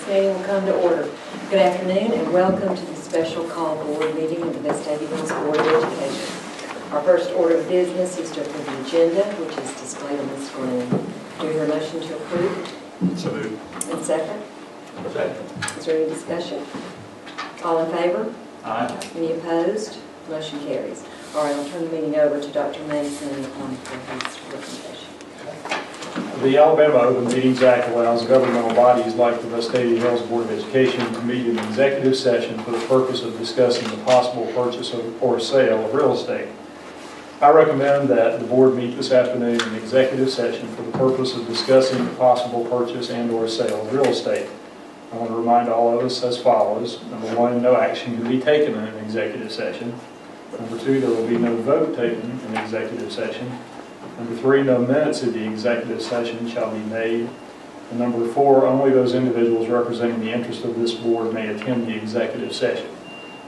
This meeting will come to order. Good afternoon and welcome to the special call board meeting of the Vestavia Hills Board of Education. Our first order of business is to approve the agenda, which is displayed on the screen. Do you hear a motion to approve? So moved. And second? Second. Is there any discussion? All in favor? Aye. Any opposed? Motion carries. All right, I'll turn the meeting over to Dr. Mason for his recommendation. The Alabama Open Meetings Act allows governmental bodies like the Vestavia Hills Board of Education to meet in executive session for the purpose of discussing the possible purchase or sale of real estate. I recommend that the board meet this afternoon in executive session for the purpose of discussing the possible purchase and or sale of real estate. I want to remind all of us as follows. Number one, no action can be taken in an executive session. Number two, there will be no vote taken in executive session. Number three, no minutes of the executive session shall be made. And number four, only those individuals representing the interest of this board may attend the executive session.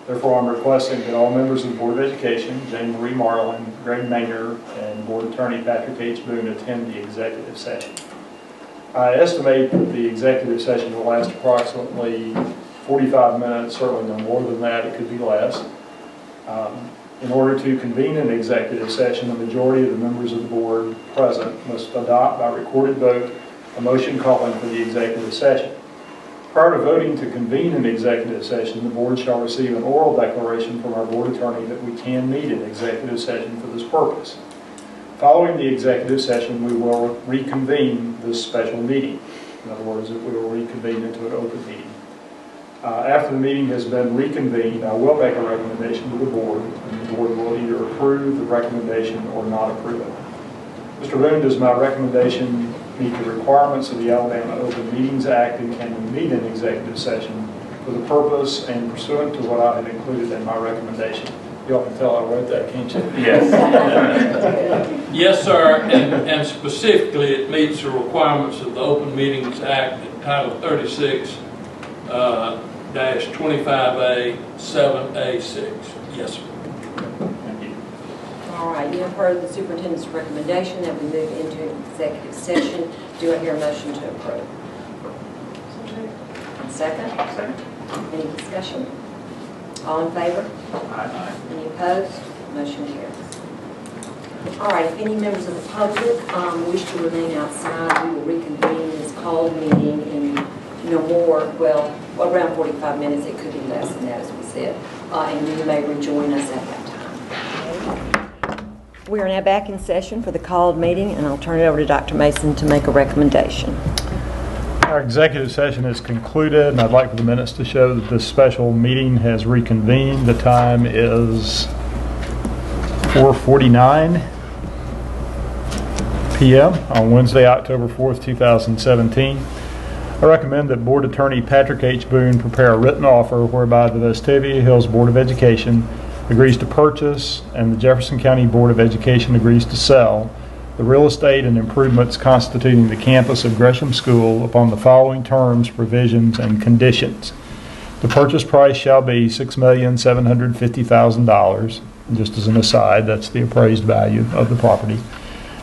Therefore, I'm requesting that all members of the Board of Education, Jane Marie Marlin, Greg Maynard, and Board Attorney Patrick H. Boone attend the executive session. I estimate that the executive session will last approximately 45 minutes, certainly no more than that, it could be less. In order to convene an executive session, a majority of the members of the board present must adopt by recorded vote a motion calling for the executive session. Prior to voting to convene an executive session, the board shall receive an oral declaration from our board attorney that we can meet an executive session for this purpose. Following the executive session, we will reconvene this special meeting. In other words, we will reconvene into an open meeting. After the meeting has been reconvened, I will make a recommendation to the board, and the board will either approve the recommendation or not approve it. Mr. Boone, does my recommendation meet the requirements of the Alabama Open Meetings Act, and can we meet an executive session for the purpose and pursuant to what I have included in my recommendation? Y'all can tell I wrote that, can't you? Yes. Yes, sir, and specifically it meets the requirements of the Open Meetings Act, Title 36-25A 7A6. Yes, sir. Thank you. All right, you have heard the superintendent's recommendation that we move into executive session. Do I hear a motion to approve? And second? Second. Any discussion? All in favor? Aye. Any opposed? Motion carries. All right, if any members of the public wish to remain outside, we will reconvene this called meeting in no more, well, around 45 minutes. It could be less than that, as we said. And you may rejoin us at that time. We are now back in session for the called meeting, and I'll turn it over to Dr. Mason to make a recommendation. Our executive session is concluded, and I'd like for the minutes to show that this special meeting has reconvened. The time is 4:49 p.m. on Wednesday, October 4th, 2017. I recommend that Board Attorney Patrick H. Boone prepare a written offer whereby the Vestavia Hills Board of Education agrees to purchase and the Jefferson County Board of Education agrees to sell the real estate and improvements constituting the campus of Gresham School upon the following terms, provisions, and conditions. The purchase price shall be $6,750,000. Just as an aside, that's the appraised value of the property.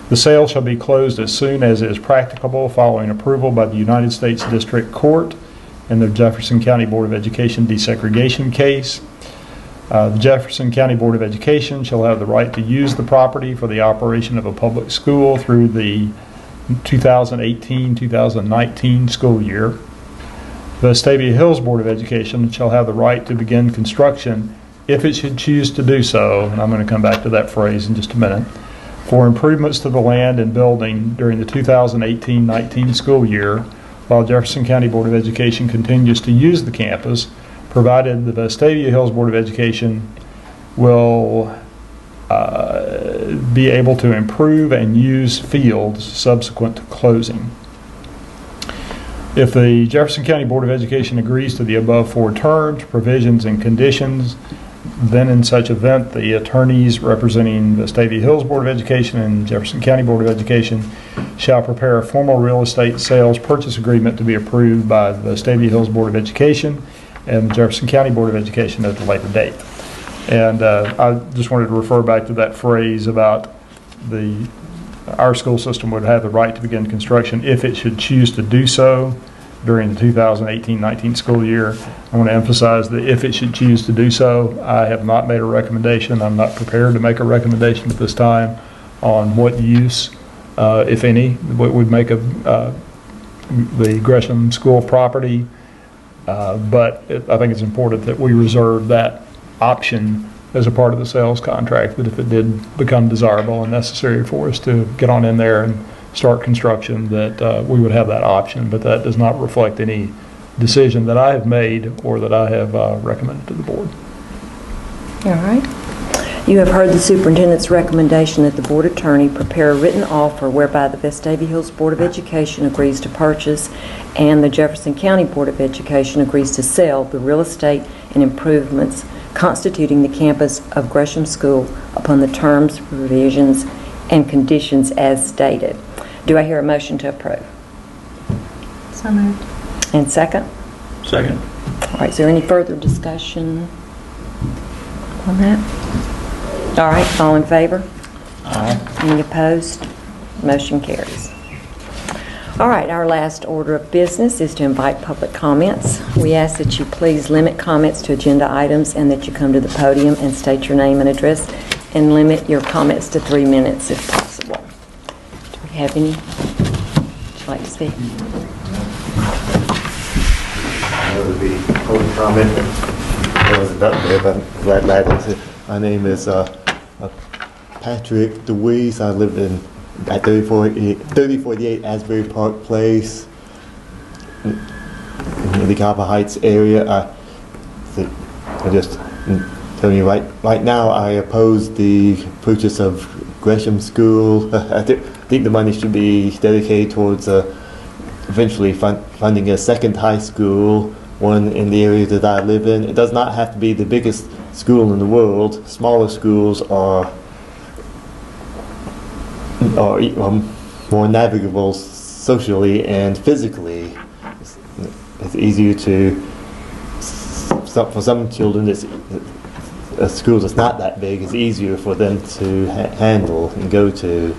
The sale shall be closed as soon as it is practicable following approval by the United States District Court in the Jefferson County Board of Education desegregation case. The Jefferson County Board of Education shall have the right to use the property for the operation of a public school through the 2018-2019 school year. The Vestavia Hills Board of Education shall have the right to begin construction if it should choose to do so, and I'm going to come back to that phrase in just a minute, for improvements to the land and building during the 2018-19 school year while Jefferson County Board of Education continues to use the campus, provided the Vestavia Hills Board of Education will be able to improve and use fields subsequent to closing. If the Jefferson County Board of Education agrees to the above four terms, provisions, and conditions, then in such event, the attorneys representing Vestavia Hills Board of Education and Jefferson County Board of Education shall prepare a formal real estate sales purchase agreement to be approved by the Vestavia Hills Board of Education and the Jefferson County Board of Education at a later date. And I just wanted to refer back to that phrase about our school system would have the right to begin construction if it should choose to do so. during the 2018-19 school year. I want to emphasize that if it should choose to do so, I have not made a recommendation. I'm not prepared to make a recommendation at this time on what use, if any, what would make the Gresham School property. But I think it's important that we reserve that option as a part of the sales contract, that if it did become desirable and necessary for us to get on in there and start construction, that we would have that option. But that does not reflect any decision that I have made or that I have recommended to the board. All right. You have heard the superintendent's recommendation that the board attorney prepare a written offer whereby the Vestavia Hills Board of Education agrees to purchase and the Jefferson County Board of Education agrees to sell the real estate and improvements constituting the campus of Gresham School upon the terms, provisions, and conditions as stated. Do I hear a motion to approve? So moved. And second? Second. All right, is there any further discussion on that? All right, all in favor? Aye. Any opposed? Motion carries. All right, our last order of business is to invite public comments. We ask that you please limit comments to agenda items and that you come to the podium and state your name and address and limit your comments to 3 minutes if possible. Do we have any? Would you like to speak? That would be public comment. There was a duck there, but I'm glad that's it. My name is Patrick DeWeese. I live at 3048 Asbury Park Place in the Copper Heights area. I just telling you right now, I oppose the purchase of Gresham School. I think the money should be dedicated towards eventually funding a second high school, one in the area that I live in. It does not have to be the biggest school in the world. Smaller schools are more navigable socially and physically. It's easier for some children, a school that's not that big is easier for them to handle and go to.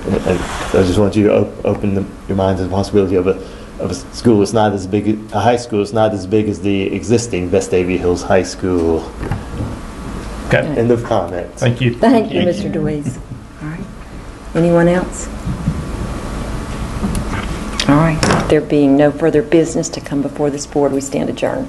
And so I just want you to open your minds to the possibility of a school that's not as big, a high school that's not as big as the existing Vestavia Hills High School. Okay. End of comments. Thank you. Thank you, Mr. DeWeese. All right. Anyone else? All right. There being no further business to come before this board, we stand adjourned.